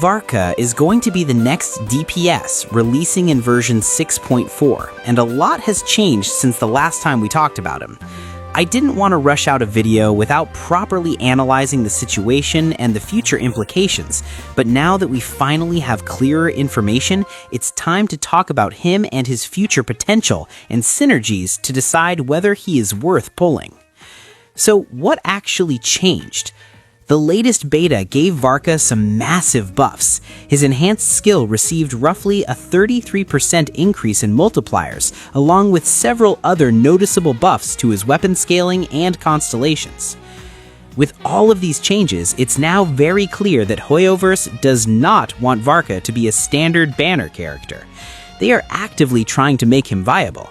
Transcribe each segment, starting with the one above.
Varka is going to be the next DPS releasing in version 6.4, and a lot has changed since the last time we talked about him. I didn't want to rush out a video without properly analyzing the situation and the future implications, but now that we finally have clearer information, it's time to talk about him and his future potential and synergies to decide whether he is worth pulling. So what actually changed? The latest beta gave Varka some massive buffs. His enhanced skill received roughly a 33% increase in multipliers, along with several other noticeable buffs to his weapon scaling and constellations. With all of these changes, it's now very clear that Hoyoverse does not want Varka to be a standard banner character. They are actively trying to make him viable.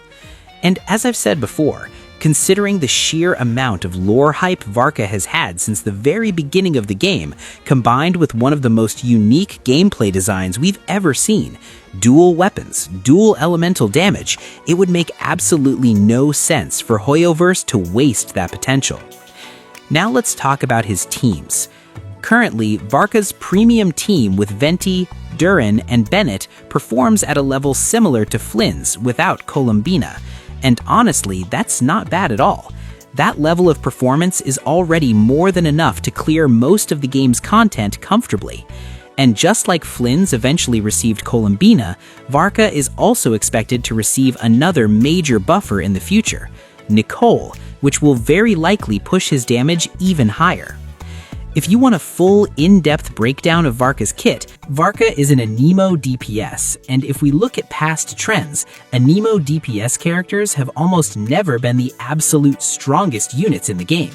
And as I've said before, considering the sheer amount of lore hype Varka has had since the very beginning of the game, combined with one of the most unique gameplay designs we've ever seen, dual weapons, dual elemental damage, it would make absolutely no sense for Hoyoverse to waste that potential. Now let's talk about his teams. Currently, Varka's premium team with Venti, Durin, and Bennett performs at a level similar to Flynn's without Columbina. And honestly, that's not bad at all. That level of performance is already more than enough to clear most of the game's content comfortably. And just like Flynn's eventually received Columbina, Varka is also expected to receive another major buffer in the future, Nicole, which will very likely push his damage even higher. If you want a full, in-depth breakdown of Varka's kit, Varka is an Anemo DPS, and if we look at past trends, Anemo DPS characters have almost never been the absolute strongest units in the game.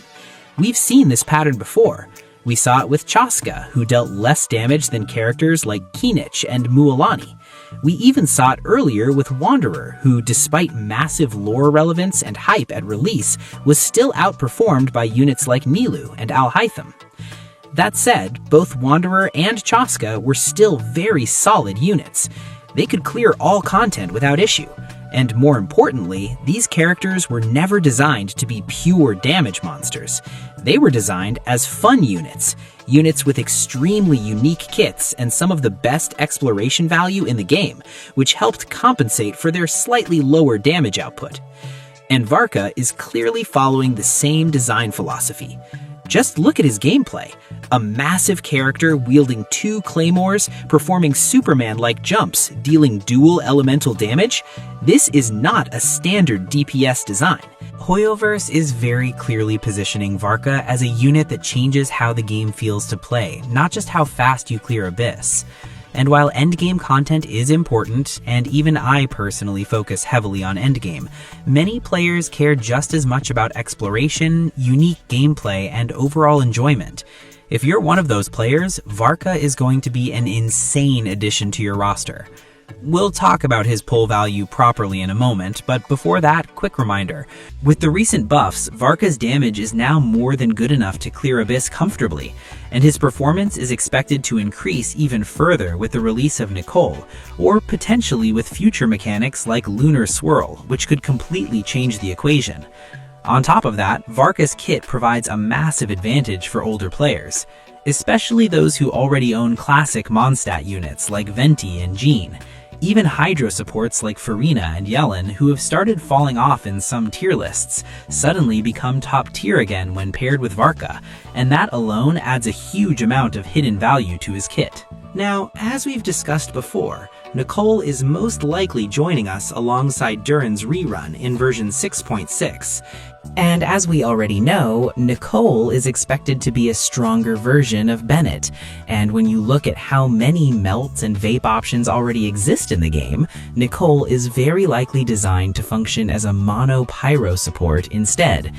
We've seen this pattern before. We saw it with Chaska, who dealt less damage than characters like Kinich and Mualani. We even saw it earlier with Wanderer, who, despite massive lore relevance and hype at release, was still outperformed by units like Nilu and Alhaitham. That said, both Wanderer and Chaska were still very solid units. They could clear all content without issue. And more importantly, these characters were never designed to be pure damage monsters. They were designed as fun units, units with extremely unique kits and some of the best exploration value in the game, which helped compensate for their slightly lower damage output. And Varka is clearly following the same design philosophy. Just look at his gameplay. A massive character wielding 2 claymores, performing Superman-like jumps, dealing dual elemental damage. This is not a standard DPS design. Hoyoverse is very clearly positioning Varka as a unit that changes how the game feels to play, not just how fast you clear Abyss. And while endgame content is important, and even I personally focus heavily on endgame, many players care just as much about exploration, unique gameplay, and overall enjoyment. If you're one of those players, Varka is going to be an insane addition to your roster. We'll talk about his pull value properly in a moment, but before that, quick reminder. With the recent buffs, Varka's damage is now more than good enough to clear Abyss comfortably, and his performance is expected to increase even further with the release of Nicole, or potentially with future mechanics like Lunar Swirl, which could completely change the equation. On top of that, Varka's kit provides a massive advantage for older players, especially those who already own classic Mondstadt units like Venti and Jean. Even Hydro supports like Farina and Yellen, who have started falling off in some tier lists, suddenly become top tier again when paired with Varka, and that alone adds a huge amount of hidden value to his kit. Now, as we've discussed before, Nicole is most likely joining us alongside Durin's rerun in version 6.6. And as we already know, Nicole is expected to be a stronger version of Bennett. And when you look at how many melt and vape options already exist in the game, Nicole is very likely designed to function as a mono pyro support instead.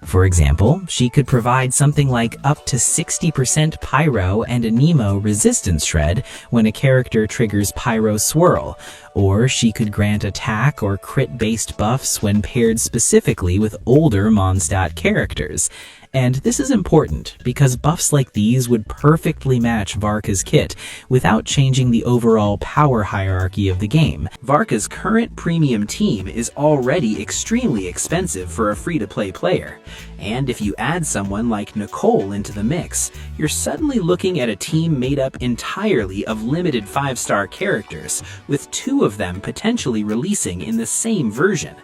For example, she could provide something like up to 60% Pyro and Anemo resistance shred when a character triggers Pyro Swirl, or she could grant attack or crit-based buffs when paired specifically with older Mondstadt characters. And this is important because buffs like these would perfectly match Varka's kit without changing the overall power hierarchy of the game. Varka's current premium team is already extremely expensive for a free-to-play player, and if you add someone like Nicole into the mix, you're suddenly looking at a team made up entirely of limited 5-star characters, with 2 of them potentially releasing in the same version.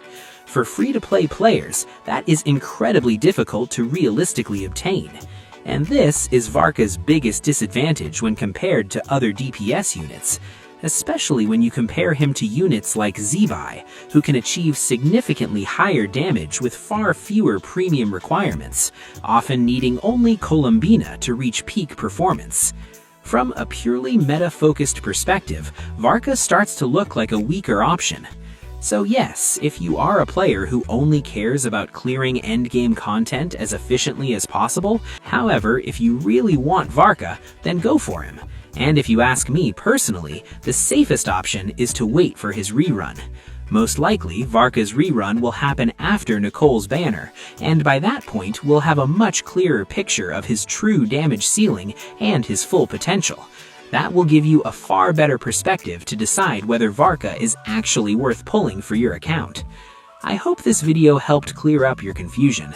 For free-to-play players, that is incredibly difficult to realistically obtain. And this is Varka's biggest disadvantage when compared to other DPS units, especially when you compare him to units like Zebai, who can achieve significantly higher damage with far fewer premium requirements, often needing only Columbina to reach peak performance. From a purely meta-focused perspective, Varka starts to look like a weaker option. So yes, if you are a player who only cares about clearing endgame content as efficiently as possible, however, if you really want Varka, then go for him. And if you ask me personally, the safest option is to wait for his rerun. Most likely, Varka's rerun will happen after Nicole's banner, and by that point, we'll have a much clearer picture of his true damage ceiling and his full potential. That will give you a far better perspective to decide whether Varka is actually worth pulling for your account. I hope this video helped clear up your confusion.